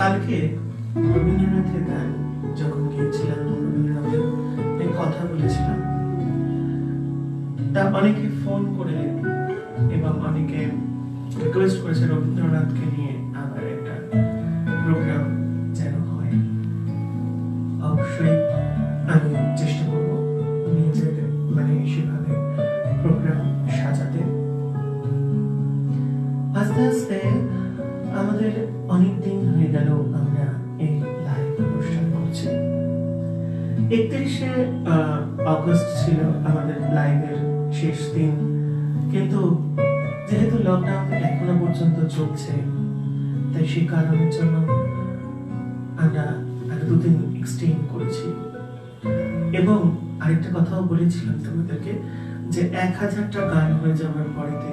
কালকে রবীন্দ্রনাথের গান যখন গিয়েছিলাম, রবীন্দ্রনাথের কথা বলেছিলাম, তা অনেকে ফোন করে এবং অনেকে রিকোয়েস্ট করেছে রবীন্দ্রনাথকে নিয়ে আবার একটা প্রোগ্রাম যেন হয়। অবশ্যই আমি চেষ্টা করব নিজের সেভাবে প্রোগ্রাম সাজাতে। আস্তে আস্তে আমাদের অনেক দিন হয়ে গেল আমরা এই লাইভ অনুষ্ঠান করছি। 31শে অগস্ট ছিল আমাদের লাইভের শেষ দিন, কিন্তু যেহেতু লকডাউন এখনো পর্যন্ত চলছে, তাই সেই কারণের জন্য আমরা আরো 2 দিন এক্সটেন্ড করেছি। এবং আরেকটা কথাও বলেছিলাম তোমাদেরকে যে 1000টা গান হয়ে যাওয়ার পরেতে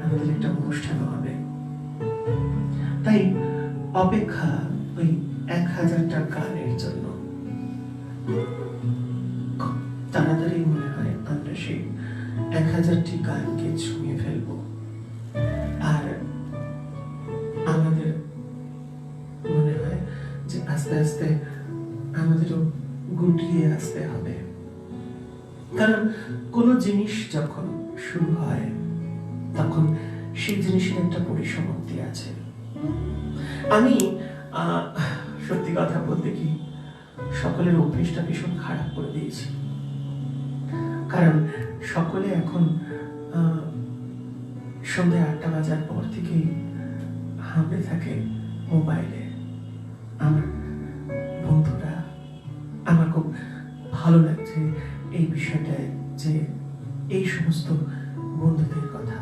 আমাদের একটা অনুষ্ঠান হবে। তাই অপেক্ষা ওই 1000টা গানের জন্য। তাড়াতাড়ি মনে হয় আমরা সেই 1000টি গানকে ছুঁয়ে ফেলবো। আর আমাদের মনে হয় যে আস্তে আস্তে আমাদেরও গুটিয়ে আসতে হবে, কারণ কোনো জিনিস যখন শুরু হয় তখন সেই জিনিসের একটা পরিসমাপ্তি আছে। আমি সত্যি কথা বলতে কি, সকলের অভ্যেসটা ভীষণ খারাপ করে দিয়েছি, কারণ সকলে এখন সন্ধ্যে 8টা বাজার পর থেকেই হাঁপে থাকে মোবাইলে। আমার বন্ধুরা, আমার খুব ভালো লাগছে এই বিষয়টায় যে এই সমস্ত বন্ধুদের কথা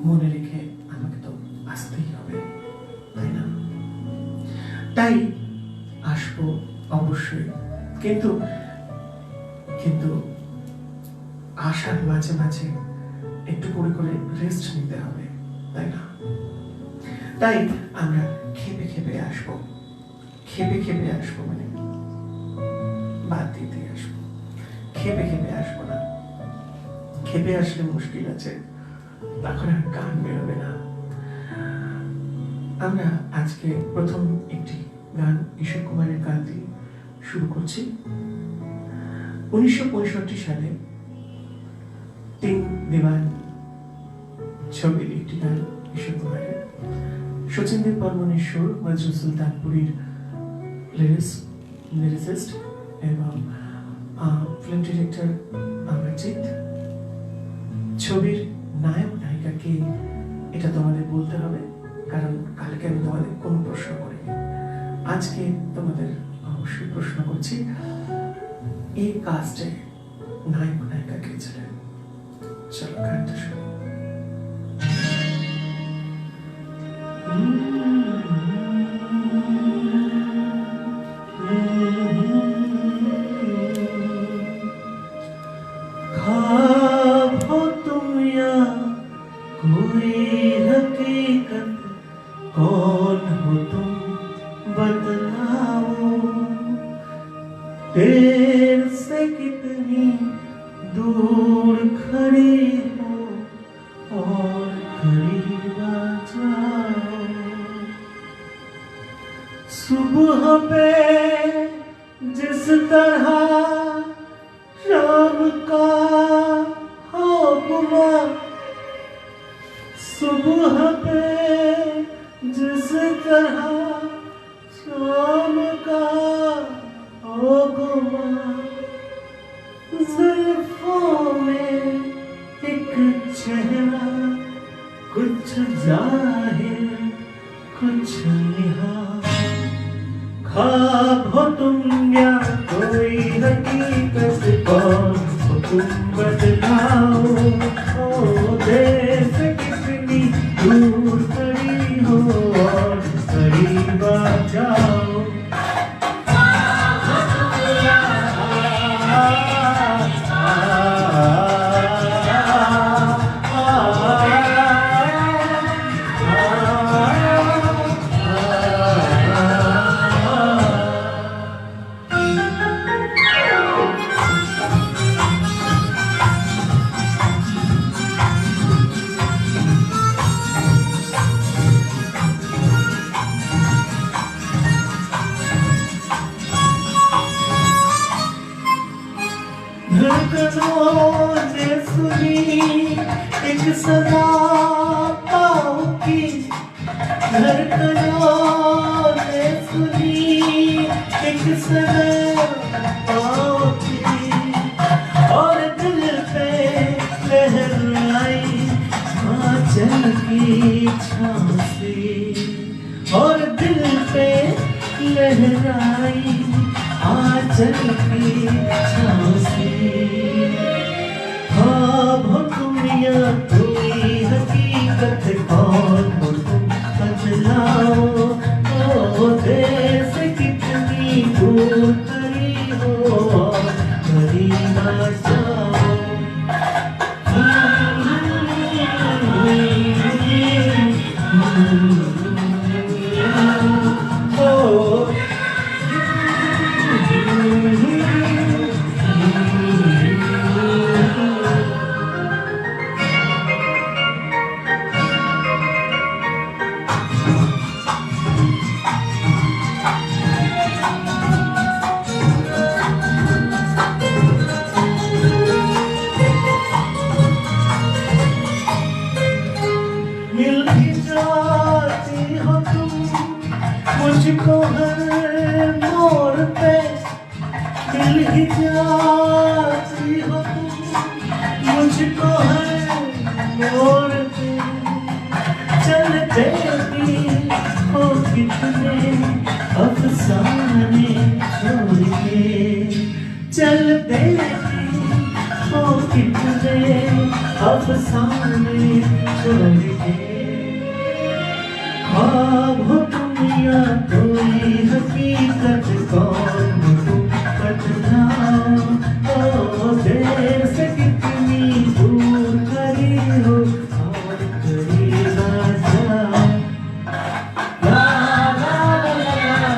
মনে রেখে আমাকে তো আসতেই হবে, তাই না? তাই আসবো অবশ্যই, কিন্তু কিন্তু আসার মাঝে মাঝে একটু করে করে রেস্ট নিতে হবে, তাই না? তাই আমরা খেপে খেপে আসবো, খেপে খেপে আসবো মানে বাদ দিতে আসবো, খেপে খেপে আসবো না। খেপে আসলে মুশকিল আছে, তখন আর গান বেরোবে না। আমরা আজকে প্রথম একটি গান কিশোর কুমারের গান দিয়ে শুরু করছি। 1965 সালে 3 দিওয়ান ছবির একটি গান কিশোর কুমারের, শচীন্দ্র বর্মনের সুর, নজরুল সুলতানপুরীর লিরিসিস্ট এবং ফিল্ম ডিরেক্টর অমরজিৎ। ছবির নায়ক নায়িকা কে এটা তোমাদের বলতে হবে, কারণ কালকে আমি তোমাদের কোনো প্রশ্ন করিনি, আজকে তোমাদের অবশ্যই প্রশ্ন করছি। এই কাস্টে নায়ক নায়িকা কে ছিলেন? চলো গানটা শুনি। कोई हकीकत कौन हो तुम बतलाओ, देर से कितनी दूर खड़ी हो और करीब आ जाओ। सुबह पे जिस तरह शाम का हो गुमा, सुबह पे जिस तरह शाम का हो गुमा, जुल्फों में एक चेहरा, कुछ जाहिर कुछ निहार। ख्वाब हो तुम या कोई हकीकत, कौन हो तुम बतलाओ, ओ देर से कितनी दूर खड़ी हो और करीब आ जाओ। पाँव की धड़कनों ने सुनी एक सनम पाँव की, और दिल पे लहराई आंचल की छाँव से, और दिल पे लहराई आंचल की छाँव से। ख्वाब हो तुम या कोई हकीकत, कौन हो तुम बतलाओ, ओ देर से कितनी दूर खड़ी हो और करीब आ जाओ। मिल ही जाती हो तुम मुझको हर मोड़ पे, मिल ही जाती हो तुम मुझको हर मोड़ पे। चलते भी हो कितने अफसाने छोड़ के, चलते भी हो कितने अफसाने छोड़ के। ख्वाब हो तुम या कोई हकीकत, कौन हो तुम बतलाओ, ओ देर से कितनी दूर खड़ी हो और करीब आ जाओ। ला ला ला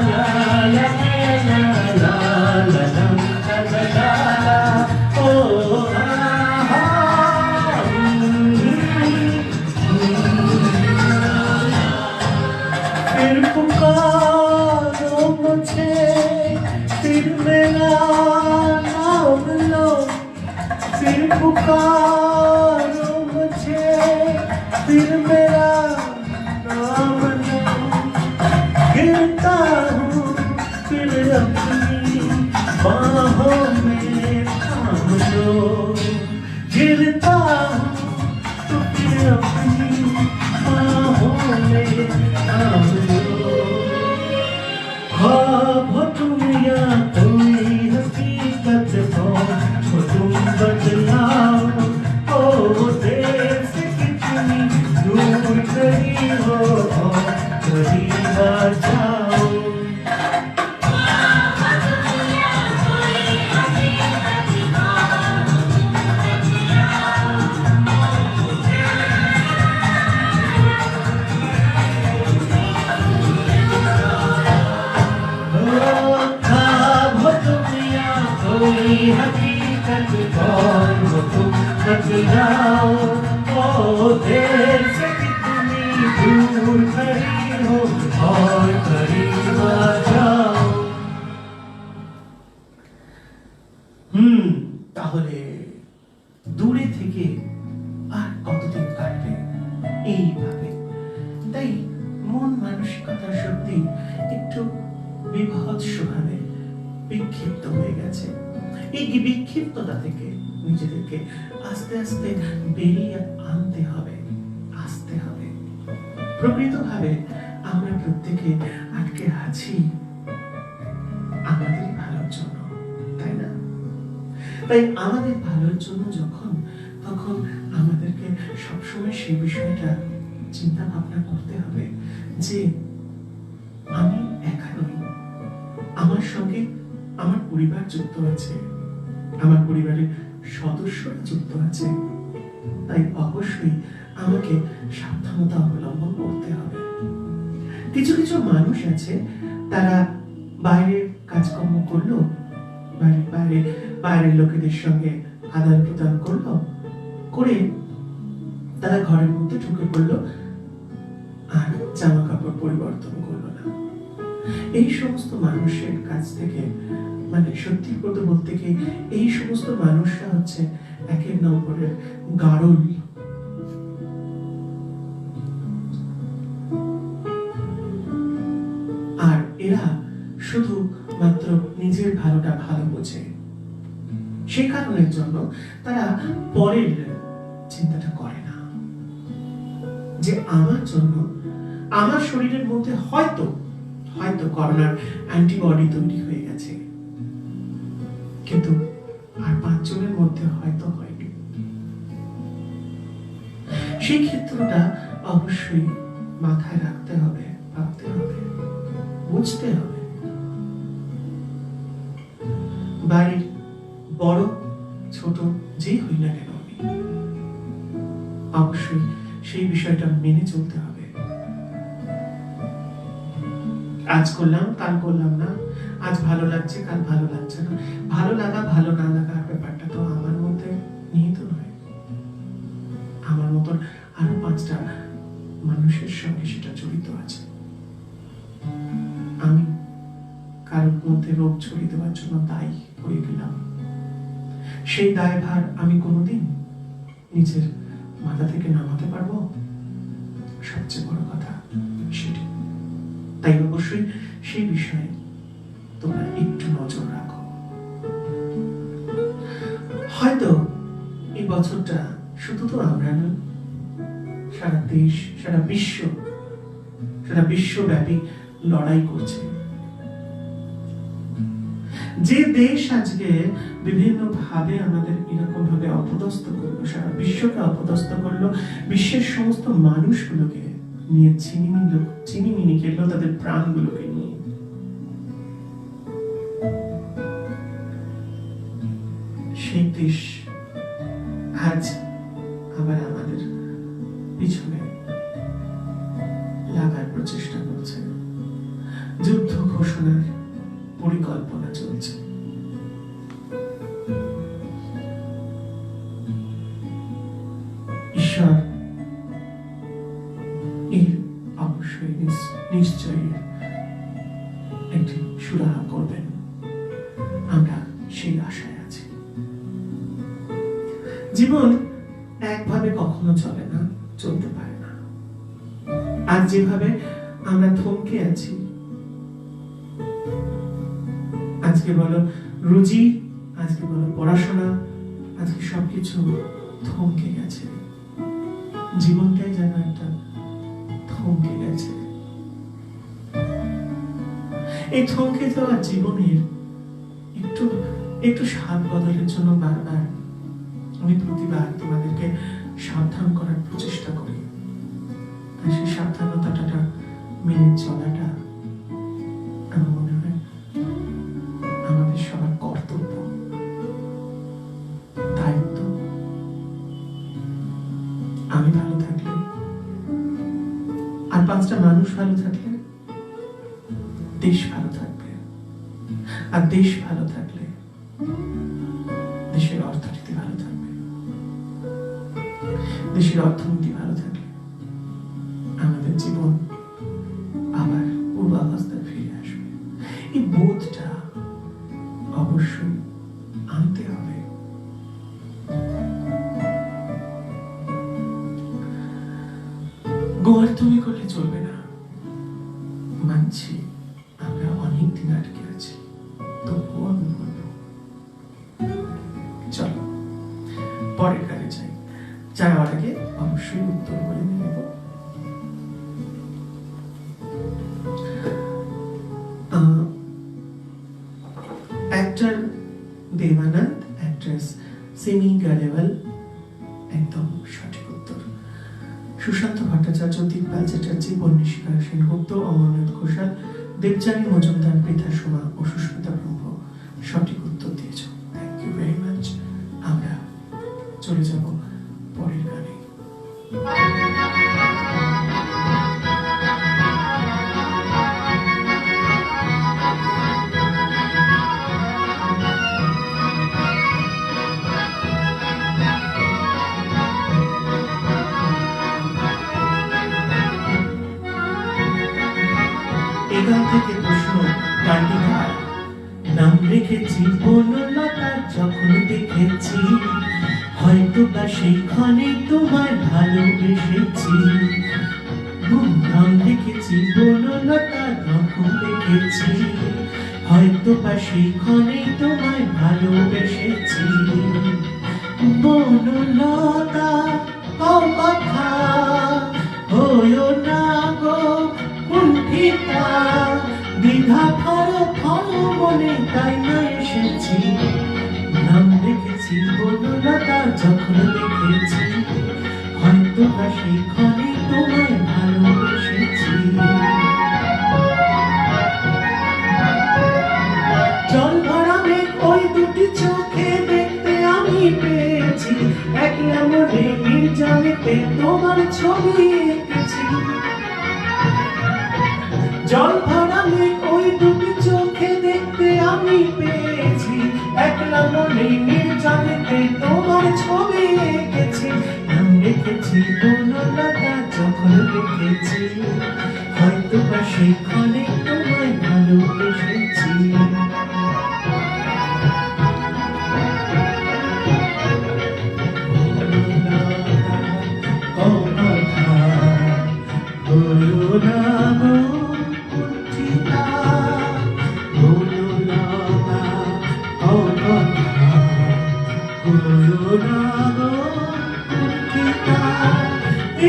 ला ला ला ला ला ला ला ला, ओ फिर पुकारो मुझे, फिर मेरा नाम लो, फिर पुकारो मुझे, फिर मेरा नाम लो। गिरता हूँ फिर अपनी बाहों में थाम लो, गिरता हूँ तो फिर अपनी बाहों में थाम लो। ख्वाब हो तुम या कोई हकीकत, कौन हो तुम बतलाओ, ओ देर से कितनी दूर खड़ी हो और करीब आ जाओ। कोई हकीकत, कौन हो तुम बतलाओ, ओ देर से कितनी दूर खड़ी हो और करीब आ जाओ। তাহলে দূরে থেকে আর কতদিন কাটবে এইভাবে? তাই মন মানসিকতা সত্যি একটু বিভৎসভাবে বিক্ষিপ্ত হয়ে গেছে। এই বিক্ষিপ্ততা থেকে নিজেদেরকে আস্তে আস্তে বেরিয়ে আনতে হবে, আসতে হবে। প্রকৃতভাবে আমরা প্রত্যেকে আটকে আছি আমাদেরই ভালোর জন্য, তাই না? তাই আমাদের ভালোর জন্য যখন, তখন আমাদেরকে সবসময় সেই বিষয়টা চিন্তা ভাবনা করতে হবে যে আমি একা নই, আমার সঙ্গে আমার পরিবার যুক্ত আছে, আমার পরিবারের সদস্যরা যুক্ত আছে। তাই অবশ্যই আমাকে সাবধানতা অবলম্বন করতে হবে। কিছু কিছু মানুষ আছে, তারা বাইরের কাজকর্ম করলো, বাইরের লোকেদের সঙ্গে আদান প্রদান করলো, করে তারা ঘরের মধ্যে ঢুকে পড়লো আর জামা কাপড় পরিবর্তন করলো না। এই সমস্ত মানুষের কাছ থেকে, মানে সত্যি কথা বলতে কি, এই সমস্ত মানুষরা হচ্ছে একের নম্বরের গাড়ল। এরা শুধু মাত্র নিজের ভালোটা ভালো বোঝে। সেই কারণের জন্য তারা পরের চিন্তাটা করে না, যে আমার জন্য আমার শরীরের মধ্যে হয়তো হয়তো করোনার অ্যান্টিবডি তৈরি হয়ে গেছে, কিন্তু আর 5 জনের মধ্যে হয়তো হয়নি। সেই ক্ষেত্রটা অবশ্যই মাথায় রাখতে হবে, ভাবতে হবে, বুঝতে হবে। বাড়ির বড় ছোট যেই হই না কেন আমি, অবশ্যই সেই বিষয়টা মেনে চলতে হবে। আজ করলাম কাল করলাম না, আজ ভালো লাগছে কাল ভালো লাগছে না। ভালো লাগা ভালো না লাগার ব্যাপারটা তো আমার মধ্যে নিহিত নয়, আমার মতন আরো 5টা মানুষের সঙ্গে সেটা জড়িত আছে। আমি কারোর মধ্যে রোগ ছড়িয়ে দেওয়ার জন্য দায়ী হয়ে গেলাম, সেই দায়ভার আমি কোনোদিন নিজের মাথা থেকে নামাতে পারবো? সবচেয়ে বড় কথা সেটি। তাই অবশ্যই সেই বিষয়ে তোমরা একটু নজর রাখো। হয়তো এই বছরটা শুধু তো আমরা নই, সারা দেশ, সারা বিশ্বব্যাপী লড়াই করছে। যে দেশ আজকে বিভিন্ন ভাবে আমাদের এরকম ভাবে অপদস্থ করলো, সারা বিশ্বকে অপদস্থ করলো, বিশ্বের সমস্ত মানুষগুলোকে নিয়ে চিনিমিনি খেললো তাদের প্রাণগুলোকে নিয়ে। সেই দেশ আজ আবার আমাদের পিছনে লাগার প্রচেষ্টা করছে, যুদ্ধ ঘোষণার পরিকল্পনা চলছে। ঈশ্বর এর অবশ্যই নিশ্চয়ই একটি সুরাহা করবেন, আমরা সেই আশায় আছি। জীবন একভাবে কখনো চলে না, চলতে পারে না। আজ যেভাবে আমরা থমকে আছি, আজকে বলো রুজি, আজকে বলো পড়াশোনা, আজকে সবকিছু থমকে গেছে। জীবনটাই যেন একটা থমকে গেছে। এই থমকে যাওয়া জীবনের একটু একটু স্বাদ বদলের জন্য বারবার আমি প্রতিবার তোমাদেরকে সাবধান করার প্রচেষ্টা করি। আর সেই সাবধানতাটা মেনে চলাটা আমার মনে হয় আমাদের সবার কর্তব্য, দায়িত্ব। আমি ভালো থাকলে আর 5টা মানুষ ভালো থাকলে দেশ ভালো থাকবে, আর দেশ ভালো থাকলে দেশের অর্থনীতি ভালো থাকবে, দেশের অর্থনীতি ভালো থাকলে আমাদের জীবন আবার পূর্বাবস্থায় ফিরে আসবে। এই বোধটা অবশ্যই আনতে হবে। গোয়ার্তুমি করলে চলবে না, মানছি আমরা অনেক দিন আটকে আছি, তবুও আমি বলবো চলো পরের কাজে যাই। যাওয়ার আগে অবশ্যই উত্তর বলে নেব। অ্যাক্টর দেবানন্দ, অ্যাক্ট্রেস সিমি গারেওয়াল, একদম সঠিক উত্তর। সুশান্ত ভট্টাচার্য, দীপপাল চ্যাটার্জি, বন্নিশিকা সেনগুপ্ত, অমরনাথ ঘোষাল, দেবযানী মজুমদার, পৃথা সোমা ও সুস্মিতা ব্রহ্ম সঠিক উত্তর দিয়েছ। Thank you very much. আমরা চলে যাব পরের গানে। এখান থেকে প্রশ্ন, গানটি কার? নাম রেখেছি বনলতা, যখন দেখেছি হয়তো বা সেইখানে তোমায় ভালোবেসেছি। নাম রেখেছি বনলতা, যখন দেখেছি দেখেছি, হয়তো বা সেইখানেই তোমায় ভালোবেসেছি। বনলতা কও কথা, হইও না গো কুণ্ঠিতা, দ্বিধা থর থর মনে তাই না এসেছি। নাম রেখেছি বনলতা যখন দেখেছি, হয়তো বা সেইখানেই তোমায় ভালোবেসেছি। জল ভরা মেঘ ওই দুটি চোখে দেখতে আমি পেয়েছি, একলা মনে নির্জনেতে তোমার ছবি এঁকেছি। জল ভরা মেঘ ওই দুটি চোখে দেখতে আমি পেয়েছি, একলা মনে নির্জনেতে তোমার ছবি এঁকেছি। নাম রেখেছি বনলতা যখন দেখেছি, হয়তো বা সেইখানে তোমায় ভালোবেসেছি।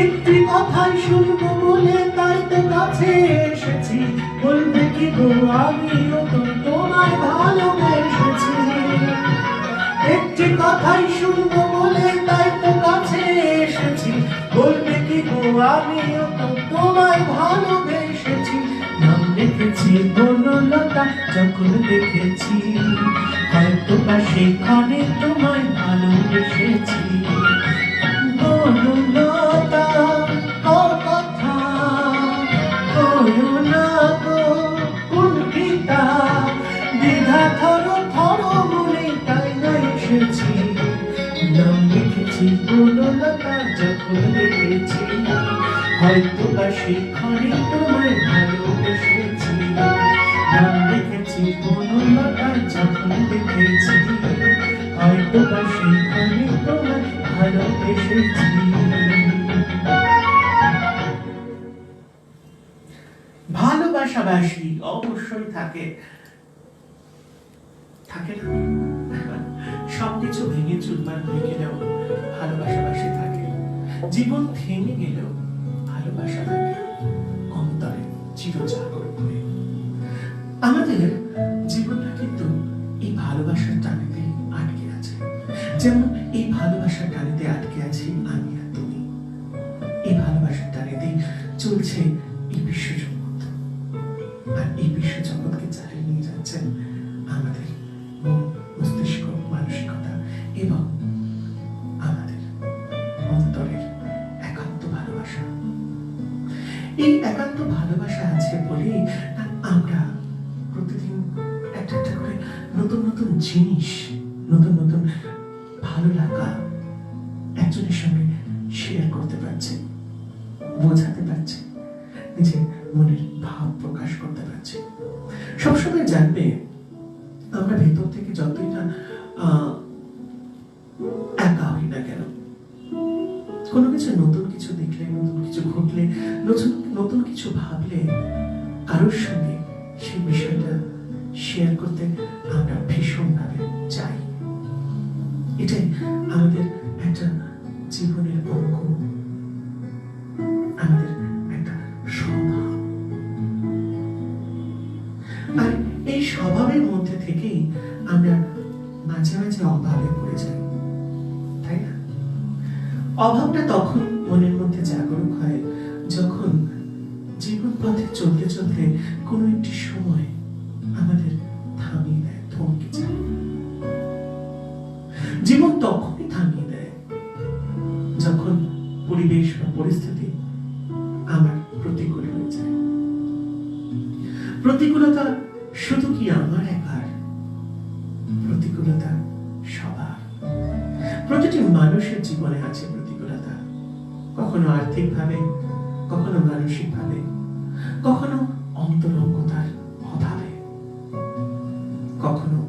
একটি কথাই শুনবো বলে তাই তো কাছে এসেছি, বলবে কি গো আমিও তো তোমায় ভালোবেসেছি। একটি কথাই শুনবো বলে তাই তো কাছে এসেছি, বলবে কি গো আমিও তো তোমায় ভালোবেসেছি। নাম রেখেছি বনলতা যখন দেখেছি, হয়তো বা সেখানে তোমায় ভালোবেসেছি। বনলতা কও কথা, হইও না গো কুণ্ঠিতা, দ্বিধা থর থর মনে তাই না এসেছি। নাম লিখেছি বনলতা যখন দেখেছি, হয়তো বা সেখানে তোমায় ভালোবেসেছি। নাম লিখেছি বনলতা যখন দেখেছি, হয়তো বা সেখানে তোমায় ভালোবেসেছি। ভালোবাসাবাসী অবশ্যই থাকে, থাকে না? সবকিছু ভেঙে চুরমার হয়ে গেলেও ভালোবাসাবাসী থাকে, জীবন থেমে গেলেও ভালোবাসা থাকে অন্তরে চিরজাগরণ হয়ে। আমাদের জীবনটা কিন্তু এই ভালোবাসার টানেতে আটকে আছে, যেমন এই ভালোবাসার টানেতে আটকে আছি আমি আর তুমি। এই ভালোবাসার টানেতে চলছে এই বিশ্বজগৎ, আর এই বিশ্বজগৎকে চালিয়ে নিয়ে যাচ্ছেন আমাদের মন, মস্তিষ্ক, মানসিকতা এবং আমাদের অন্তরের একান্ত ভালোবাসা। এই একান্ত ভালোবাসা আছে বলেই আমরা প্রতিদিন একটা একটা করে নতুন নতুন জিনিস, নতুন নতুন ভালো লাগা একজনের সঙ্গে শেয়ার করতে পারছি, বোঝাতে পারছি, নিজের মনের ভাব প্রকাশ করতে পারছি। সবসময় জানবে আমরা ভেতর থেকে যতই না একা হই না কেন, কোনো কিছু নতুন কিছু দেখলে, নতুন কিছু ঘটলে, নতুন নতুন কিছু ভাবলে কারোর সঙ্গে সেই বিষয়টা শেয়ার করতে আমরা ভীষণভাবে চাই। এটাই আমাদের একটা জীবনের অঙ্গ, আমাদের একটা স্বভাব। আর এই স্বভাবের মধ্যে থেকেই আমরা মাঝে মাঝে অভাবে পড়ে যাই, তাই না? অভাবটা তখন মনের মধ্যে জাগরণ হয় যখন জীবন পথে চলতে চলতে কোনো একটি সময় আমাদের থামিয়ে দেয়, থমকে যায়। জীবন তখনই থামিয়ে দেয় যখন পরিবেশ বা পরিস্থিতি আমার প্রতিকূল হয়ে যায়। প্রতিকূলতা শুধু কি আমার একার? প্রতিকূলতা সবার। প্রতিটি মানুষের জীবনে আছে প্রতিকূলতা, কখনো আর্থিকভাবে, কখনো মানসিকভাবে, কখনো অন্তরঙ্গতার অভাবে, কখনো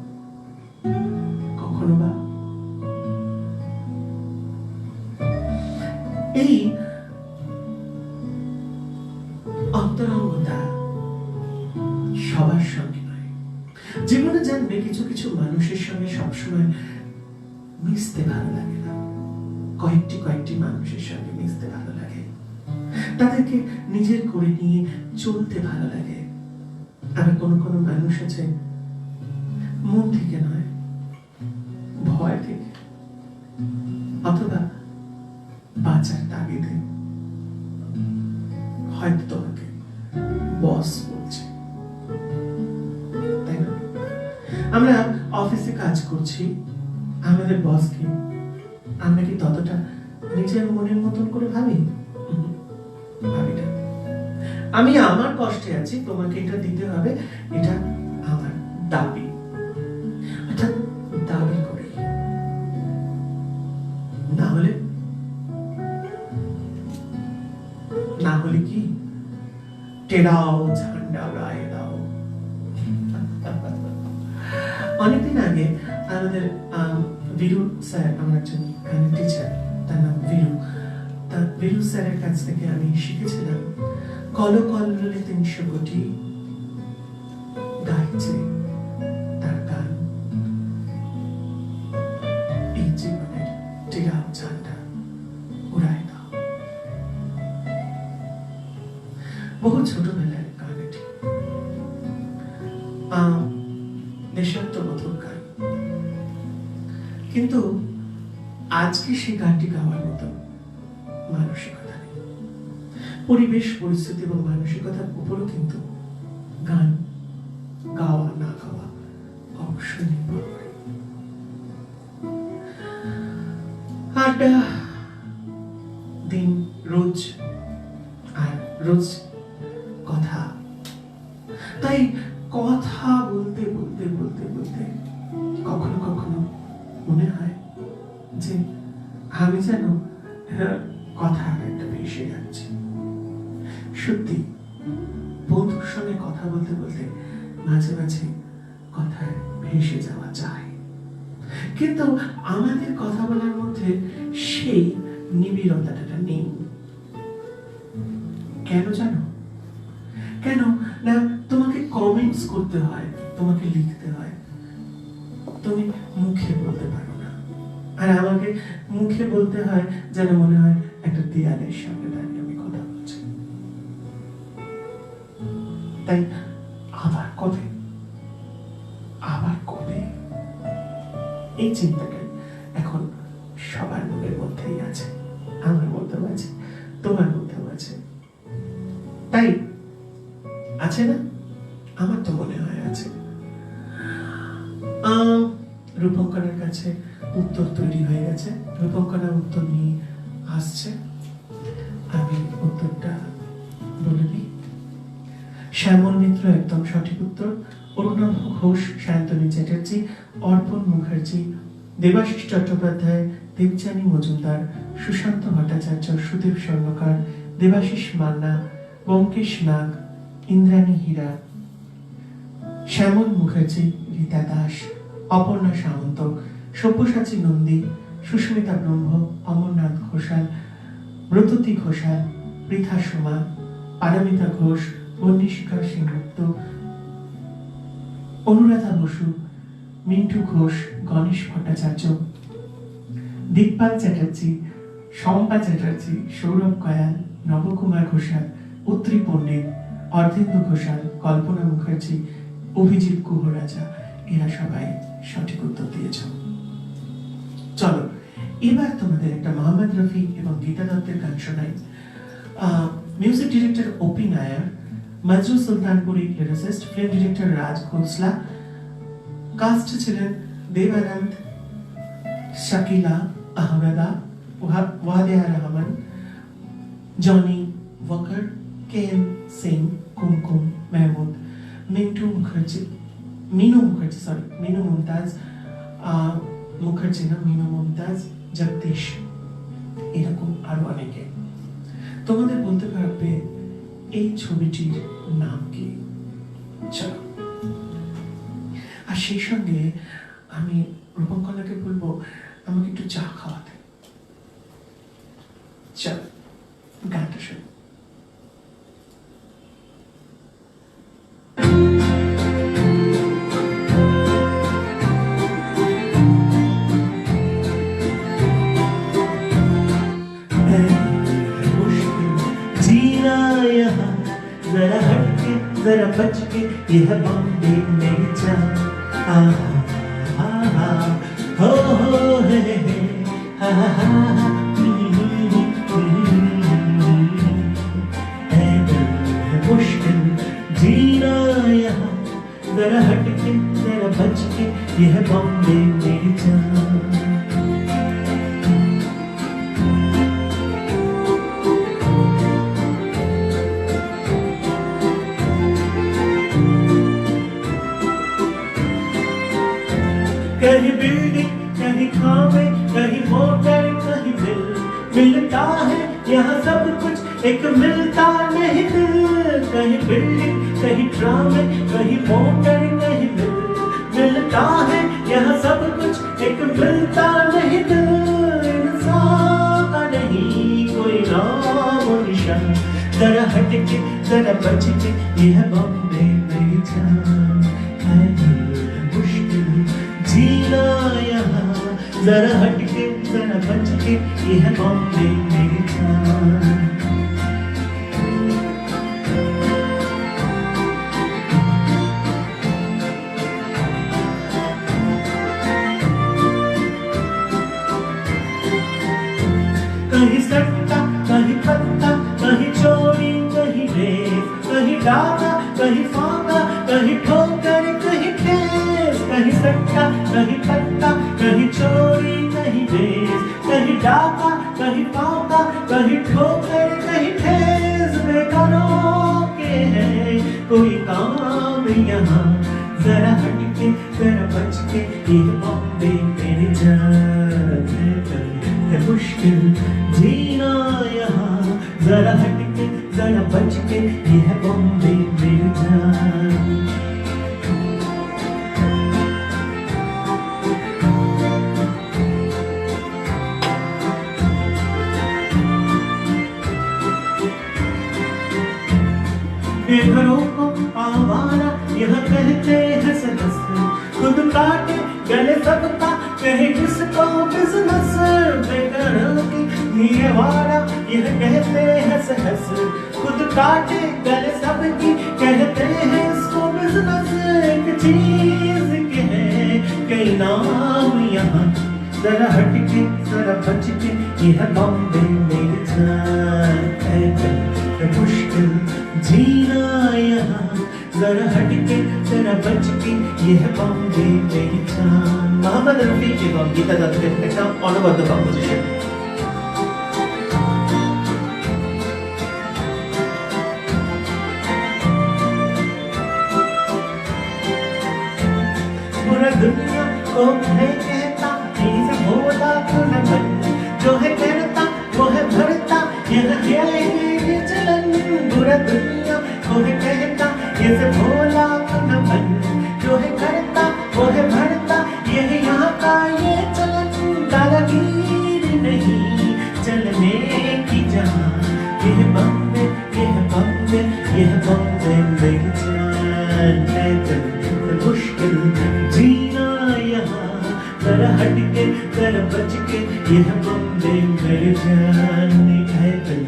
কখনো বা এই অন্তরঙ্গতা সবার সঙ্গে নয়। জীবনে জানবে কিছু কিছু মানুষের সঙ্গে সবসময় মিশতে ভালো লাগে না, কয়েকটি মানুষের সঙ্গে মিশতে ভালো লাগে, তাদেরকে নিজের করে নিয়ে চলতে ভালো লাগে। আবার কোনো মানুষ আছে মন থেকে নয়, ভয় থেকে অথবা বাঁচার তাগিদে হয়তো তোমাকে বস বলছে, তাই না? আমরা অফিসে কাজ করছি, আমাদের বসকে আমরা কি ততটা নিজের মনের মতন করে ভাবি? ভাবি না। আমি আমার কষ্টে আছি, তোমাকে এটা দিতে হবে, এটা আমার দাবি, অর্থাৎ দাবি করি। না হলে কি টেরাও ঝান্ডা উড়ায় দাও। অনেকদিন আগে আমাদের বীরু স্যার, আমার একজন গানের টিচার, তার নাম বীরু, তার বীরু স্যারের কাছ থেকে আমি শিখেছিলাম কল কল্লোলে ৩০০ কোটি গাইছে তার গান, এই জীবনের টেরাও ঝান্ডা উড়ায় দাও। বহু ছোটবেলায় গান এটি, দেশাত্মবোধক গান, কিন্তু আজকে সেই গানটি গাওয়ার মতো মানসিকতা নেই। পরিবেশ, পরিস্থিতি এবং মানসিকতার উপরও কিন্তু গান গাওয়া না গাওয়া অবশ্যই নির্ভর করে। আড্ডা দিন রোজ, আর রোজ কথা, তাই কথা বলতে বলতে বলতে বলতে কখনো কখনো মনে হয় যে আমি যেন কথা একটা ভেসে যাচ্ছি। সত্যি বন্ধুর সঙ্গে কথা বলতে বলতে মাঝে মাঝে কথায় ভেসে যাওয়া যায়, কিন্তু আমাদের কথা বলার মধ্যে সেই নিবিড়তাটা নেই। কেন জানো? কেন না তোমাকে কমেন্টস করতে হয়, তোমাকে লিখতে হয়, তুমি মুখে বলতে পারো না। আর আমাকে মুখে বলতে হয় যেন মনে হয় একটা দেয়ালের সামনে দাঁড়িয়ে আমি কথা বলছি। তাই আবার কবে এই চিন্তাটাই এখন সবার মনের মধ্যেই আছে, আমার মধ্যেও আছে, তোমার মধ্যেও আছে। তাই আছে না? আমার তো মনে হয় আছে। রূপঙ্করের কাছে উত্তর তৈরি হয়ে গেছে, রূপঙ্করা উত্তর নিয়ে আসছে, আমি উত্তরটা বলে দিই। শ্যামল মিত্র একদম সঠিক উত্তর। অরুণাভ ঘোষ, শান্তনী চ্যাটার্জি, অর্পণ মুখার্জি, দেবাশিস চট্টোপাধ্যায়, দেবযানী মজুমদার, সুশান্ত ভট্টাচার্য, সুদেব স্বর্ণকার, দেবাশিস মান্না, বঙ্কেশ নাগ, ইন্দ্রাণী হীরা, শ্যামল মুখার্জি, রীতা দাস, অপর্ণা সামন্ত, সব্যসাচী নন্দী, সুস্মিতা ব্রহ্ম, অমরনাথ ঘোষাল, ব্রততী ঘোষাল, পৃথা সোমা, পারমিতা ঘোষ, বন্দিশিখা সেনগুপ্ত, অনুরাধা বসু, মিন্টু ঘোষ, গণেশ ভট্টাচার্য, দিকপাল চ্যাটার্জি, শম্পা চ্যাটার্জি, সৌরভ কয়াল, নবকুমার ঘোষাল, উত্তরী পণ্ডিত, অর্ধেন্দু ঘোষাল, কল্পনা মুখার্জি, অভিজিৎ গুহরাজা, এরা সবাই সঠিক উত্তর দিয়েছ। চলো এবার তোমাদের একটা মোহাম্মদ রফি এবং গীতা দত্তের গান শোনাই। Music director OP Nayyar, Majrooh Sultanpuri lyricist, film director Raj Khosla, cast ছিলেন দেবানন্দ, শাকিলা আহমেদা, Waheeda Rehman, Johnny Walker, K M Singh, Kumkum Mehmood, Mintu Mukherjee, Minoo Mumtaz, Mukherjee না, মিনু মুমতাজ, জগদীশ, এরকম আরো অনেকে। তোমাদের বলতে পারবে এই ছবিটির নাম কি? চলো, আর সেই সঙ্গে আমি রূপঙ্কলাকে বলবো আমাকে একটু চা খাওয়াতে। চলো গানটা শুনো। जीना यहाँ जरा हटके जरा बचके, यह बॉम्बे मेरी जान। आहा आहा हो हे हा हा है दिल है मुश्किल जीना यहाँ जरा हटके जरा बचके, यह बॉम्बे मेरी जान। कहीं बिल्डिंग कहीं खामे कहीं मोटर कहीं बिल, मिलता है यहाँ सब कुछ एक मिलता नहीं दिल। कहीं बिल्डिंग कहीं ड्रामे कहीं मोटर कहीं बिल, मिलता है यहाँ सब कुछ एक मिलता नहीं दिल। इंसान का नहीं कोई नाम और निशान, जरा हटके जरा बचके, यह बॉम्बे मेरी जान। है दिल मुश्किल जीना यहाँ जरा हटके जरा बचके, यह बॉम्बे मेरी जान। कहीं सट्टा कहीं पत्ता कहीं चोरी कहीं रेस, कहीं डाका कहीं फाका कहीं ठोकर कहीं ठेस। कहीं सट्टा कहीं पत्ता कहीं चोरी कहीं रेस, कहीं डाका कहीं फाका कहीं ठोकर कहीं ठेस। बेकारों के है कोई काम यहाँ, जरा हटके जरा बचके, ये बॉम्बे मेरी जान। है मुश्किल जीना यहाँ जरा हटके जरा बचके, ये है बॉम्बे मेरी जान। बेघरों को आवारा यहाँ कहते हैं सदस, खुद काटे गले सबका कहे किसको बिजनेस। बेघरों की ये वारा यह कहते हैं सहस, खुद काटे गले सबकी कहते हैं इसको बिजनेस। एक चीज के है कई नाम यहाँ, जरा हटके जरा बचके, यह बॉम्बे मेरी जान। है मुश्किल जीना यहाँ जरा हटके जरा बचके, यह बॉम्बे मेरी जान। मोहम्मद रफी এবং গীতা দত্তের একটা অনবদ্য কম্পোজিশন। पूरा दुनिया को है कहता इसे भोला खुला मन, जो है करता वो है भरता, यह है ये चलन। पूरा दुनिया को है कहता इसे भोला खुला मन, जो है करता वो है भरता, यह यहाँ का ये चलन। दादागीर नहीं चलने की जहाँ, यह बम्बे यह बम्बे यह बम्बे मेरी जान। है दिल मुश्किल जीना यहाँ जरा हटके जरा बचके, यह बम्बे मेरी जान। है दिल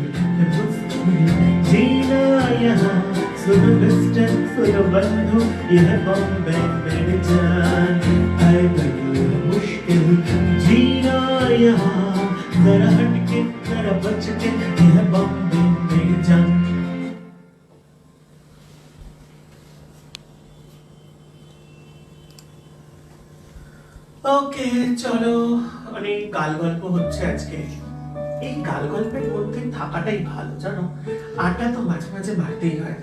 मुश्किल जीना यहाँ, सुनो मिस्टर सुनो बंधु, यह बम्बे मेरी जान। है दिल मुश्किल जीना यहाँ जरा हटके जरा बचके, यह बम्बे मेरी जान। ওকে চলো, অনেক গাল গল্প হচ্ছে আজকে। এই গাল গল্পের মধ্যে থাকাটাই ভালো, জানো। আটা তো মাঝে মাঝে মারতেই হয়।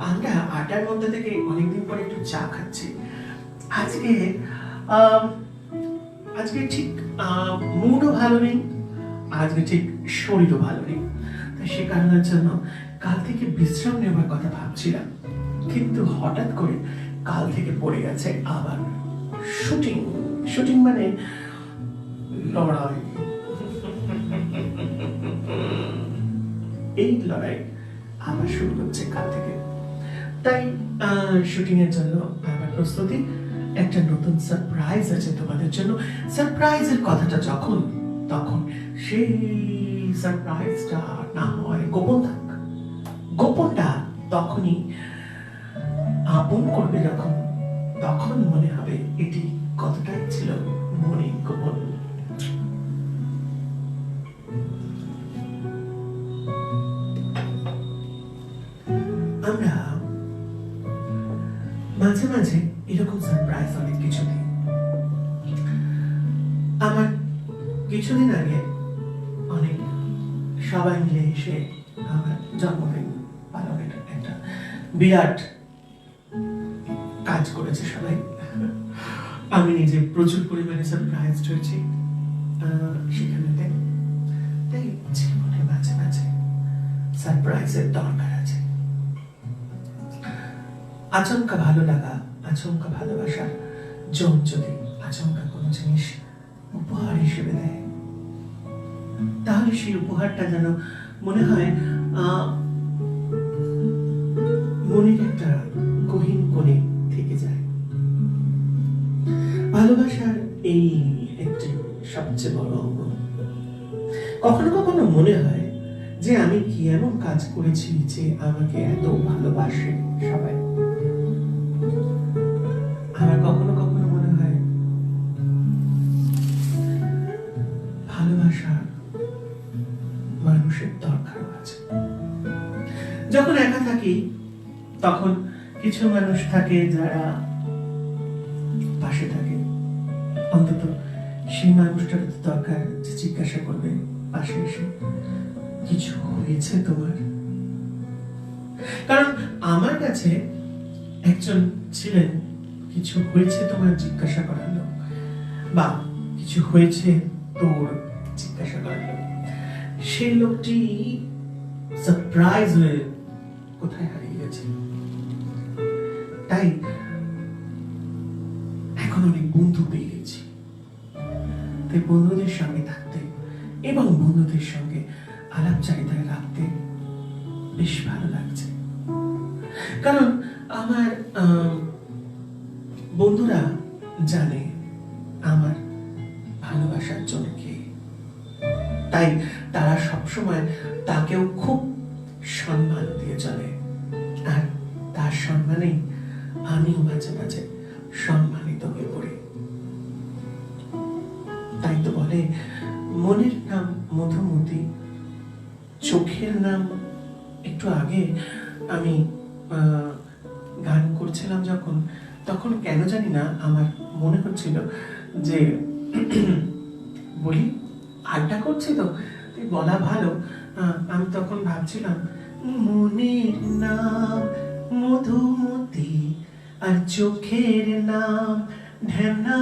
আমরা আটার মধ্যে থেকে অনেকদিন পরে একটু চা খাচ্ছি। আজকে আজকে ঠিক মুডও ভালো নেই, আজকে ঠিক শরীরও ভালো নেই। তাই সে কারণের জন্য কাল থেকে বিশ্রাম নেওয়ার কথা ভাবছিলাম, কিন্তু হঠাৎ করে কাল থেকে পড়ে গেছে আবার শুটিং। শুটিং মানে লড়াই। এই লড়াই আবার শুরু হচ্ছে কাল থেকে। তাই শুটিং এর জন্য আবার প্রস্তুতি। একটা নতুন সারপ্রাইজ আছে তোমাদের জন্য। সারপ্রাইজের কথাটা যখন তখন সেই সারপ্রাইজটা না হয় গোপন থাক, তখনই আপন করবে যখন, তখন মনে হবে এটি কতটাই ছিল মনে গোপন। আমরা মাঝে মাঝে এরকম সারপ্রাইজ অনেক কিছু দিই। আমার কিছুদিন আগে অনেক সবাই মিলে এসে আমার জন্মদিন পালনের একটা বিরাট কাজ করেছে সবাই। আমি নিজে প্রচুর পরিমাণে সারপ্রাইজ হয়েছি সেখানে। তাই জীবনে মাঝে মাঝে সারপ্রাইজের দরকার আছে। আচমকা ভালো লাগা, আচমকা ভালোবাসার জন যদি আচমকা কোনো জিনিস উপহার হিসেবে দেয়, তাহলে সেই উপহারটা যেন মনে হয় মনের একটা গহীন কোণে থেকে যায়। ভালোবাসার এই একটি সবচেয়ে বড় অঙ্গ। কখনো কখনো মনে হয় যে আমি কি এমন কাজ করেছি যে আমাকে এত ভালোবাসে সবাই। আমার কখনো কখনো মনে হয় ভালোবাসা মানুষের দরকার আছে। যখন একা থাকি তখন কিছু মানুষ থাকে যারা পাশে থাকে, অন্তত সেই মানুষটার দরকার যে জিজ্ঞাসা করবে পাশে এসে, কিছু হয়েছে তোমার? কারণ আমার কাছে একজন ছিলেন কিছু হয়েছে তোমার জিজ্ঞাসা করার লোক, বা কিছু হয়েছে তোর জিজ্ঞাসা করার লোক। সেই লোকটি সারপ্রাইজ হয়ে কোথায় হারিয়ে গেছে। তাই এখন অনেক বন্ধু পেয়ে গেছি। তাই বন্ধুদের সঙ্গে থাকতে এবং বন্ধুদের সঙ্গে আলাপচারিতায় রাখতে বেশ ভালো লাগছে। কারণ আমার বন্ধুরা জানে আমার ভালোবাসার জন্য কে। তাই তারা সবসময় তাকেও খুব সম্মান দিয়ে চলে, আর তার সম্মানেই আমিও মাঝে মাঝে সম্মানিত হয়ে পড়ি। তাই তো বলে মনের নাম মধুমতি, চোখের নাম। একটু আগে আমি গান করছিলাম যখন, তখন কেন জানি না আমার মনে হচ্ছিল যে বলি আড্ডা করছি তো বলা ভালো। আমি তখন ভাবছিলাম মনের নাম মধুমতি আর চোখের নাম ঢেমনা।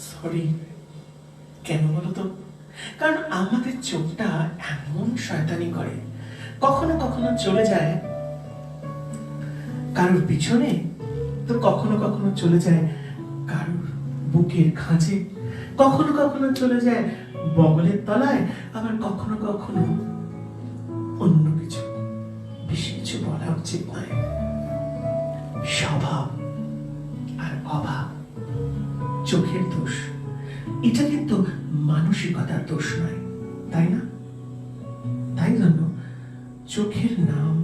সরি, কেন বলতো? কারণ আমাদের চোখটা এমন শয়তানি করে, কখনো কখনো চলে যায় কারোর পিছনে, তো কখনো কখনো চলে যায় কারোর বুকের খাঁজে, কখনো কখনো চলে যায় বগলের তলায়, আবার কখনো কখনো অন্য কিছু। বেশি কিছু বলা উচিত নয়। স্বভাব আর অভাব চোখের দোষ, এটা কিন্তু মানসিকতার দোষ নয়, তাই না? তাই জন্য চোখের নাম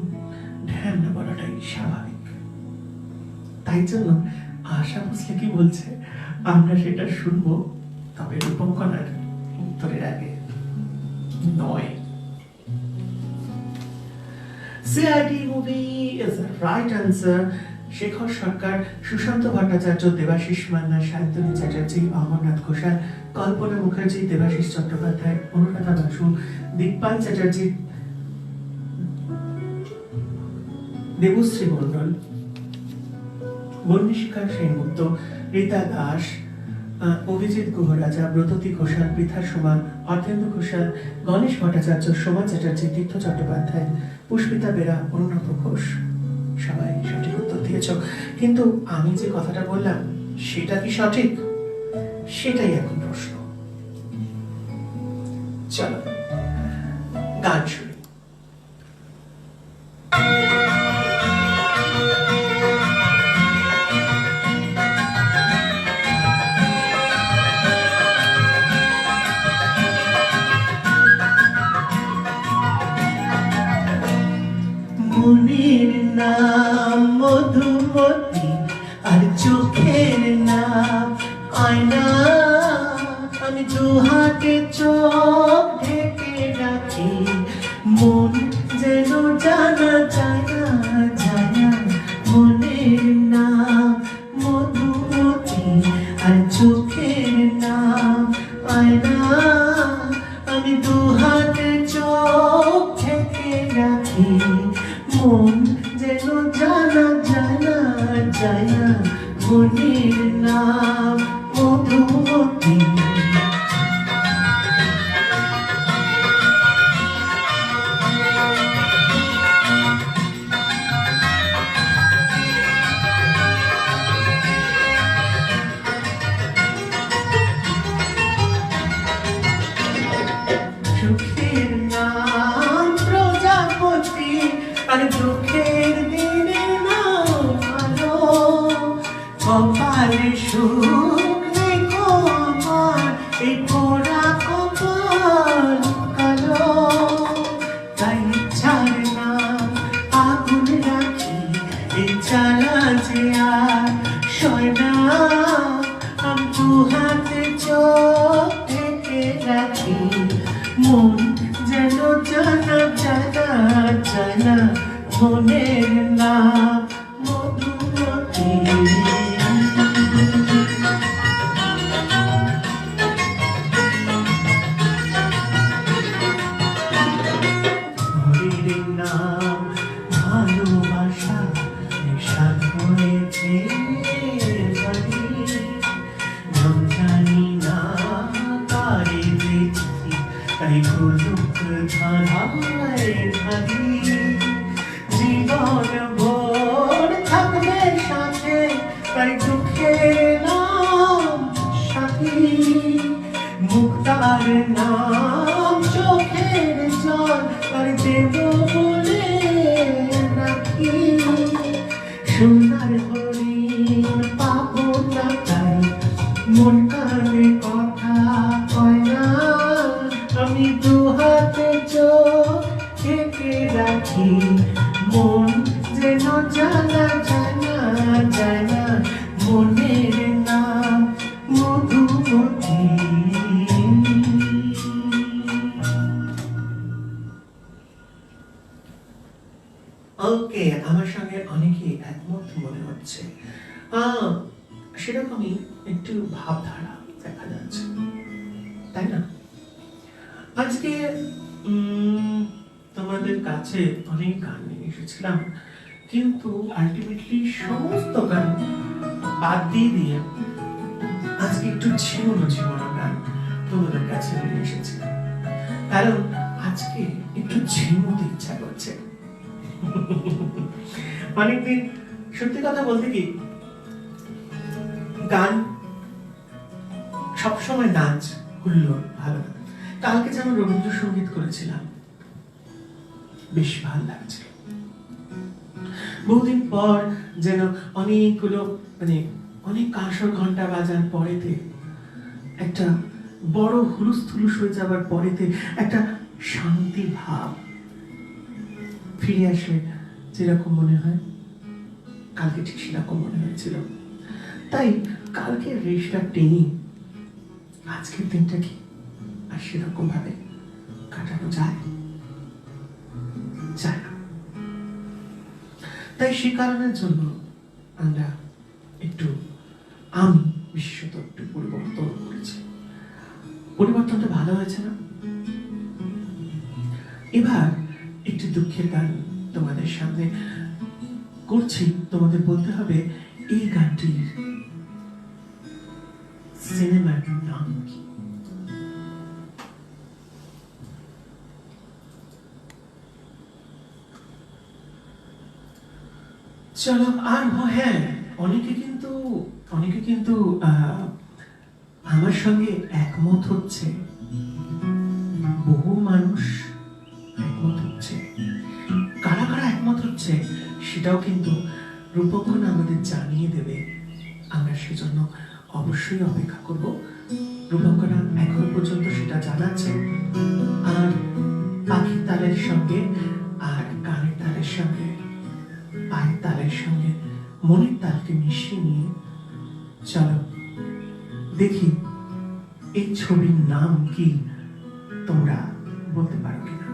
ধ্যান না বলাটাই স্বাভাবিক। তাই জন্য আশা ভোসলে কি বলছে আমরা সেটা শুনবো, তবে রূপঙ্কনার উত্তরের আগে নয়। CID movie is the right answer. Shekhar সরকার, সুশান্ত ভট্টাচার্য, দেবাশিস মান্না, শান্তনু চ্যাটার্জি, অমরনাথ ঘোষাল, কল্পনা মুখার্জি, দেবাশিস চট্টোপাধ্যায়, অনুরাধা বাসু, দিকপাল চ্যাটার্জি, দেবশ্রী মন্ডল, বন্যশিখা সেনগুপ্ত, রীতা দাস, অভিজিৎ গুহরাজা, ব্রততী ঘোষাল, পৃথা সোমা, অর্ধেন্দু ঘোষাল, গণেশ ভট্টাচার্য, সোমা চ্যাটার্জি, তীর্থ চট্টোপাধ্যায়, পুষ্পিতা বেরা, অরুণাভ ঘোষ। সবাই সঠিক উত্তর দিয়েছ, কিন্তু আমি যে কথাটা বললাম সেটা কি সঠিক? সেটাই এখন প্রশ্ন। চলো গান শুনি। মনের নাম মধুমতি আর চোখের নাম আয়না। আমি দু হাতে চোখ ঢেকে রাখি, মন যেন জানা যায় না যায় না। মনের নাম মধুমতি আর চোখের নাম আয়না। আমি দু হাতে চোখ ঢেকে রাখি, মন যেন জানা যায় না যায় না। মনের নাম মধুমতি। সুখের নাম প্রজাপতি আর দুঃখের দিনের নাম আলো। কপালে সুখ নেই গো আমার, এই পোড়া কপাল কালো। তাই ইচ্ছার নাম আগুন রাখি, এই জ্বালা যে আর সয় না। আমি দু হাতে চোখ ঢেকে রাখি, মন যেন জানা জানা যায় না। মনের নাম মধুমতি। মনের নাম ভালোবাসা, নেশা হয়েছে বাড়ি। নাম জানি না কারে দিচ্ছি, তাই গোলক ধারায় ধারি। জীবন ভোর থাকবে সাথে, তাই দুঃখের নাম সাথী। মুক্তার নাম চোখের জল, আর দেব বলে রাখি। সোনার হরিণ পাবো না তাই, মন কানে কথা কয় না। আমি দু হাতে চোখ ঢেকে রাখি, মন যেন জানা যায় না যায় না। মনের নাম মধুমতি। ওকে, আমার সঙ্গে অনেকেই একমত মনে হচ্ছে। সেরকমই একটু ভাবধারা দেখা যাচ্ছে, তাই না? আজকে তোমাদের কাছে অনেক গান নিয়ে এসেছিলাম, কিন্তু আলটিমেটলি সমস্ত গান বাদ দিয়ে আজকে একটু ঝিমুনো ঝিমুনো গান তোমাদের কাছে নিয়ে এসেছি, কারণ আজকে একটু ঝিমুতে ইচ্ছা করছে। অনেকদিন সত্যি কথা বলতে কি, গান সবসময় নাচ হুল্লোড় ভালো না। কালকে যেমন রবীন্দ্রসঙ্গীত করেছিলাম, বেশ ভালো লাগছিল। বহুদিন পর যেন অনেকগুলো অনেক কাঁসর ঘন্টা বাজার পরেতে, একটা বড় হুলুস থুলুস হয়ে যাবার পরেতে একটা শান্তি ভাব ফিরে আসে। যেরকম মনে হয় কালকে ঠিক সেরকম মনে হয়েছিল। তাই কালকে রেশটা টেনে আজকের দিনটা কি আর সেরকম ভাবে কাটানো যায় যায় না। তাই সেই কারণের জন্য আমরা একটু, আমি বিশেষত একটু পরিবর্তন করেছি। পরিবর্তনটা ভালো হয়েছে না? এবার একটু দুঃখের গান তোমাদের সামনে করছি। তোমাদের বলতে হবে এই গানটির সিনেমার নাম কি। চলো। আর হ্যাঁ, অনেকে কিন্তু আমার সঙ্গে একমত হচ্ছে, বহু মানুষ একমত হচ্ছে। কারা কারা একমত হচ্ছে সেটাও কিন্তু রূপঙ্কনা আমাদের জানিয়ে দেবে। আমরা সেজন্য অবশ্যই অপেক্ষা করব। রূপঙ্কনা এখন পর্যন্ত সেটা জানাচ্ছে। আর পাখির তালের সঙ্গে আর গানের তালের সঙ্গে মনের তালকে মিশিয়ে নিয়ে চলো দেখি এই ছবির নাম কি তোমরা বলতে পারো কিনা।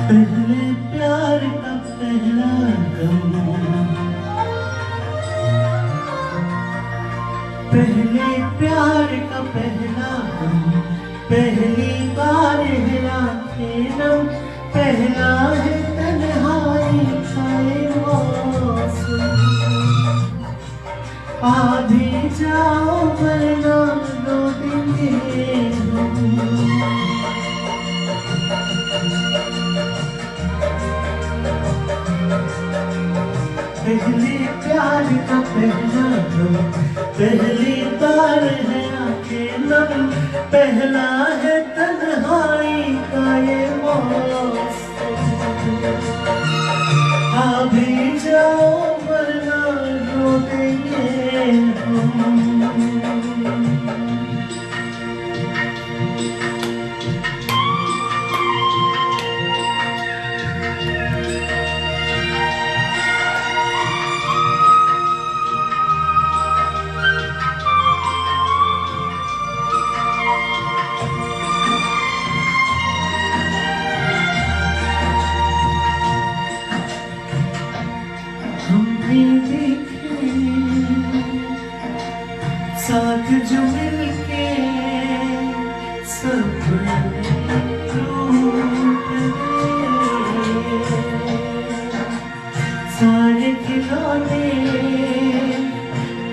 पहले प्यार का पहला गम, पहले प्यार का पहला गम, पहली बार है आँखें नम, पहला है तन्हाई का ये मौसम। आधी जाओ वरना रो देंगे हम। पहले प्यार का पहला गम, पहली बार है आँखें नम, पहला है तन्हाई का ये मौसम। अभी जाओ वरना रो देंगे हम। हमने देखे साथ जो मिलके सपने टूट गए, सारे खिलौने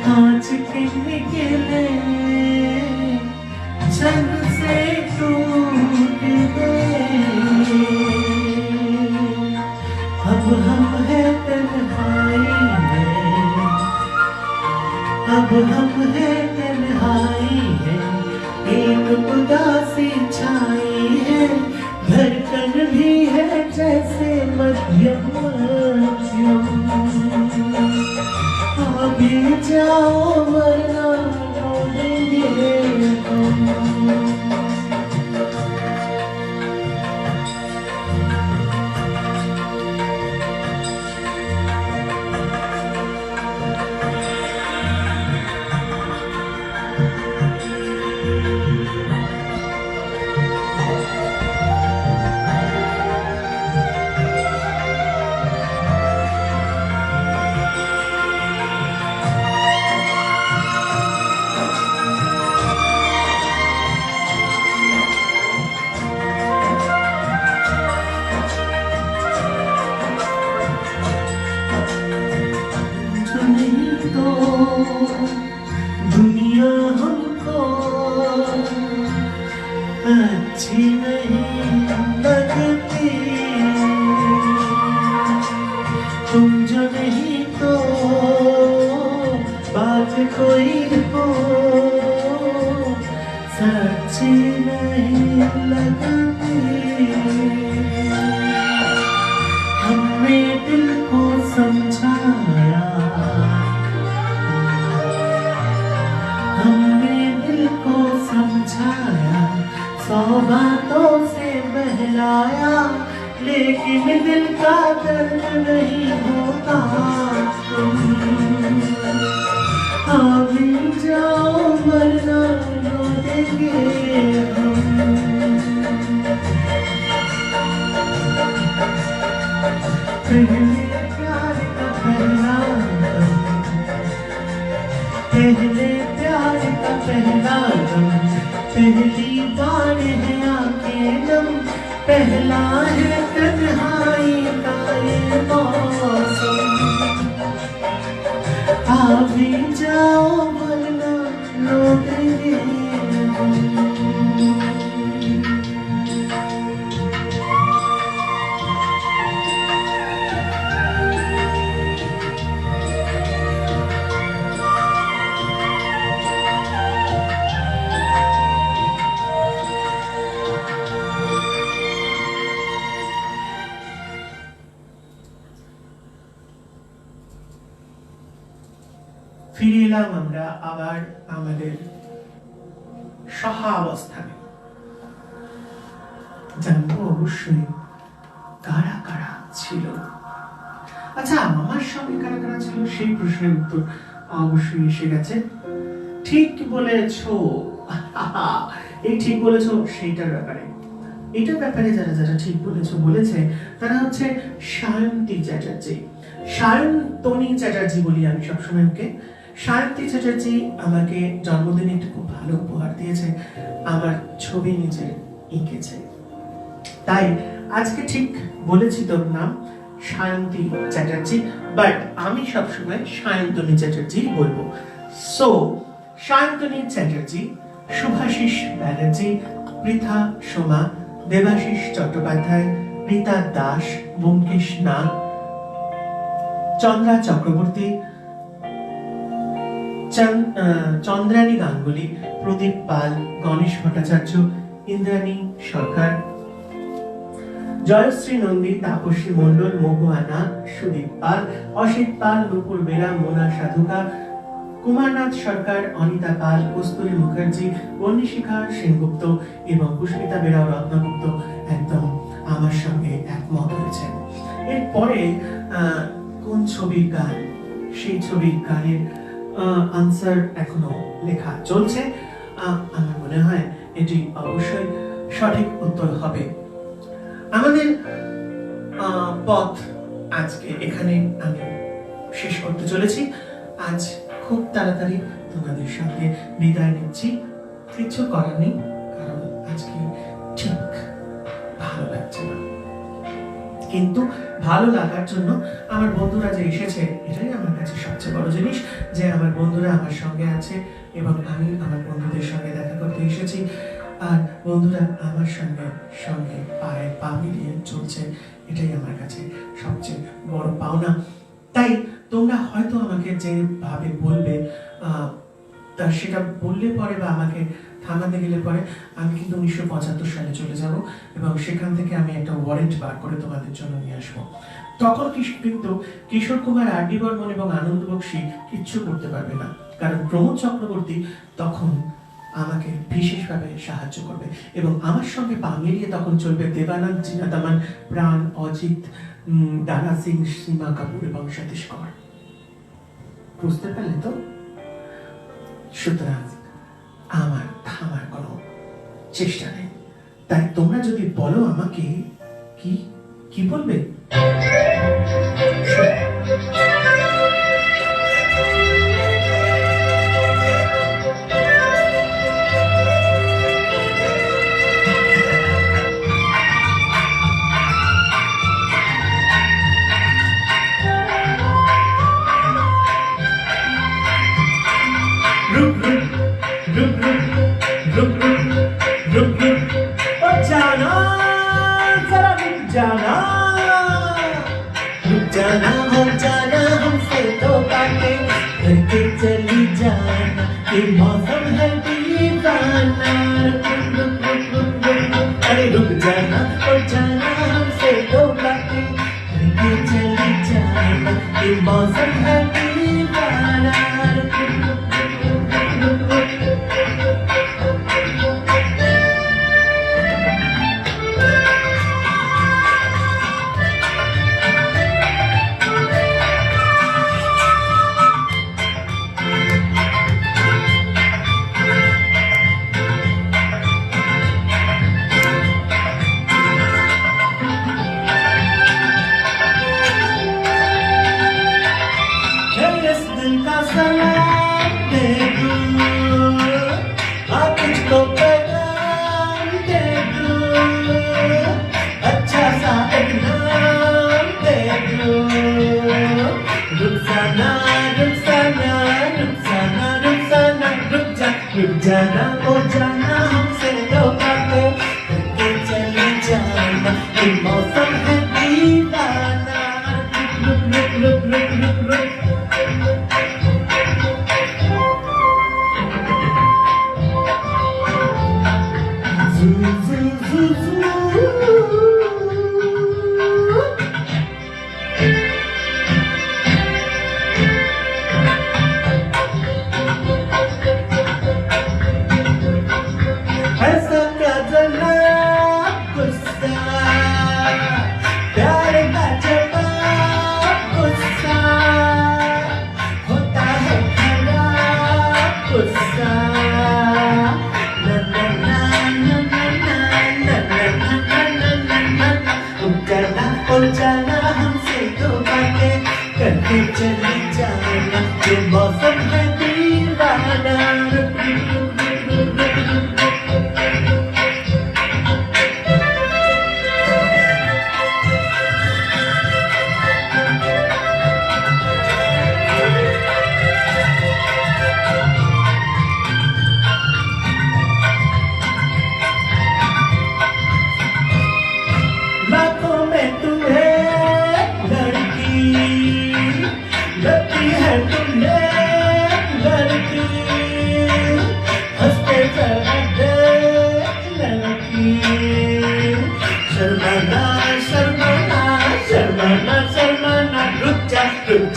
कांच के निकले छन से टूट गए। अब हम है तन्हाई में, अब हम है तन्हाई है, एक उदासी छाई है, धड़कन भी है जैसे मध्यम मध्यम। अभी जाओ वरना रो देंगे हम। तो दुनिया हमको अच्छी नहीं लगती, तुम जो नहीं तो बात कोई को सच्ची नहीं लगती। हमने दिल को समझाया, हमने दिल को समझाया, 100 बातों से बहलाया, लेकिन दिल का दर्द नहीं होता अभी जाओ वरना रो देंगे हम। पहले प्यार का पहला गम, पहले प्यार का पहला गम, पहली बार है आँखें नम, पहला है तन्हाई का ये मौसम। अभी जाओ वरना रो देंगे हम। ফিরে এলাম আমরা আবার আমাদের সহাবস্থানে। জানবো অবশ্যই কারা কারা ছিল। আচ্ছা, আমার সঙ্গে কারা কারা ছিল সেই প্রশ্নের উত্তর অবশ্যই এসে গেছে। ঠিক বলেছো। এই ঠিক বলেছো সেইটার ব্যাপারে, এটার ব্যাপারে যারা যারা ঠিক বলেছে তারা হচ্ছে সায়ন্তী চ্যাটার্জি, সায়ন্তনী চ্যাটার্জি বলি আমি সবসময় ওকে। সায়ন্তী চ্যাটার্জি আমাকে জন্মদিনে একটা খুব ভালো উপহার দিয়েছে, আমার ছবি নিজে এঁকেছে। তাই আজকে ঠিক বলেছি তোর নাম সায়ন্তী চ্যাটার্জি, বাট আমি সবসময় সায়ন্তনী চ্যাটার্জি বলবো। সো সায়ন্তনী চ্যাটার্জি, শুভাশিস ব্যানার্জি, পৃথা সোমা, দেবাশিস চট্টোপাধ্যায়, রীতা দাস, ব্যোমকেশ নাগ, চন্দ্রা চক্রবর্তী, চন্দ্রানী গাঙ্গুলি, প্রদীপ পাল, গণেশ ভট্টাচার্য, ইন্দ্রাণী সরকার, জয়শ্রী নন্দী, তাপসী মণ্ডল, মহুয়ানা, সুদীপ পাল, অসিত পাল, নুপুর বেরা, মোনা সাধুকা, কুমারনাথ সরকার, অনিতা পাল, কস্তুরী মুখার্জি, বন্নিশিখা সেনগুপ্ত এবং পুষ্পিতা বেরা ও রত্নগুপ্ত একদম আমার সঙ্গে একমত হয়েছে। এরপরে কোন ছবির গান, সেই ছবির গানের আনসার এখনো লেখা চলছে। আমার মনে হয় এটি অবশ্যই সঠিক উত্তর হবে। আমাদের পথ আজকে এখানে আমি শেষ করতে চলেছি। আজ খুব তাড়াতাড়ি তোমাদের সঙ্গে বিদায় নিচ্ছি, কিছু করার নেই, কারণ আজকে ঠিক ভালো লাগছে না। কিন্তু ভালো লাগার জন্য আমার বন্ধুরা যে এসেছে, এটাই আমার কাছে সবচেয়ে বড় জিনিস, যে আমার বন্ধুরা আমার সঙ্গে আছে এবং আমি আমার বন্ধুদের সঙ্গে দেখা করতে এসেছি, আর বন্ধুরা আমার সঙ্গে সঙ্গে পায়ে পা মিলিয়ে চলছে, এটাই আমার কাছে সবচেয়ে বড় পাওনা। তাই তোমরা হয়তো আমাকে যেভাবে বলবে তা সেটা বললে পরে বা আমাকে থামাতে গেলে পরে আমি কিন্তু 1975 সালে চলে যাব এবং সেখান থেকে আমি একটা ওয়ারেন্ট বার করে তোমাদের জন্য নিয়ে আসবো। তখন কিন্তু কিশোর কুমার, আর.ডি. বর্মন এবং আনন্দ বক্সী কিচ্ছু করতে পারবে না, কারণ প্রমোদ চক্রবর্তী তখন আমাকে বিশেষভাবে সাহায্য করবে এবং আমার সঙ্গে পা মিলিয়ে তখন চলবে দেবানন্দ, জিনাত আমান, প্রাণ, অজিত, দারা সিং, সীমা কাপুর এবং সতীশ কুমার। বুঝতে পারলে তো? সুতরাং আমার থামার কোনো চেষ্টা নেই। তাই তোমরা যদি বলো আমাকে কি কি বলবে, जाना हो जाना हमसे तो बातें करके चली जाना, ये मौसम है दीवाना। अरे रुक जाना हो जाना हमसे तो बातें करके चली जाना, ये मौसम है दीवाना। जाना ओ जाना हमसे तो बातें करके चली जाना, ये मौसम है दीवाना। रुक रुक रुक रुक रुक रुक जू जू जू जू।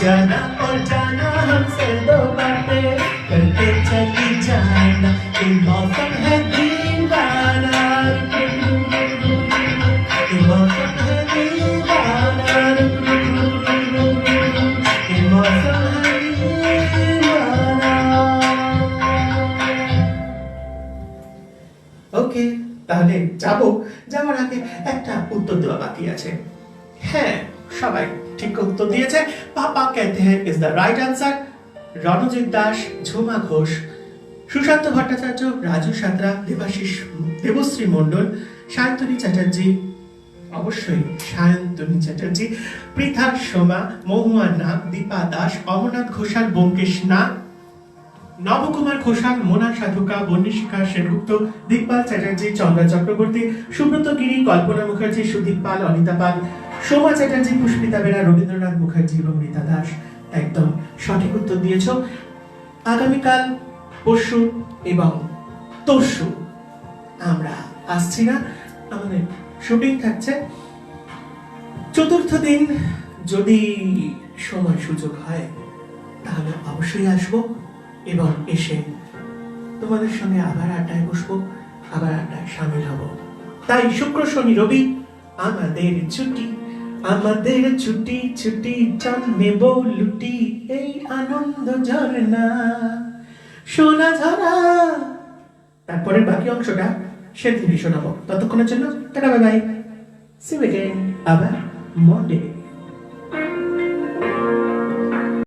जाना और जाना हमसे दो बातें करके चली जाना, ये मौसम है दीवाना, ये मौसम है दीवाना, ये मौसम है दीवाना। ওকে, তাহলে যাওয়ার আগে একটা উত্তর দেওয়া বাকি আছে। হ্যাঁ, সবাই ঠিক উত্তর দিয়েছে। পাপা कहते हैं is the right answer. Ranjit Das, Jhuma Ghosh, Sushanta Bhattacharya, Raju Santra, Debashree Mondal, Sayantani Chatterjee, অবশ্যই সায়ন্তনী চ্যাটার্জি, পৃথা সোমা, মহুয়া নাগ, দীপা দাস, অমরনাথ ঘোষাল, ব্যোমকেশ নাগ, নবকুমার ঘোষাল, মোনা সাধুকা, বন্যশিখা সেনগুপ্ত, দিকপাল চ্যাটার্জি, চন্দ্রা চক্রবর্তী, সুব্রত গিরি, কল্পনা মুখার্জি, সুদীপ পাল, অনিতা পাল, সোমা চ্যাটার্জি, পুষ্পিতা বেরা, রবীন্দ্রনাথ মুখার্জি এবং রীতা দাস একদম সঠিক উত্তর দিয়েছ। আগামীকাল, পরশু এবং তরশু আমরা আসছি না, আমাদের শুটিং থাকছে। চতুর্থ দিন যদি সময় সুযোগ হয় তাহলে অবশ্যই আসবো এবং এসে তোমাদের সঙ্গে আবার আড্ডায় বসবো, আবার আড্ডায় সামিল হব। তাই শুক্র শনি রবি আমাদের ছুটি, আমাদের ছুটি ছুটি, চান নেব লুটি, এই আনন্দ ঝরনা সোনা ঝরা। তারপরে বাকি অংশটা সেদিনই শোনাবো। ততক্ষণের জন্য টাটা, bye bye, see you again, আবার মন্ডে।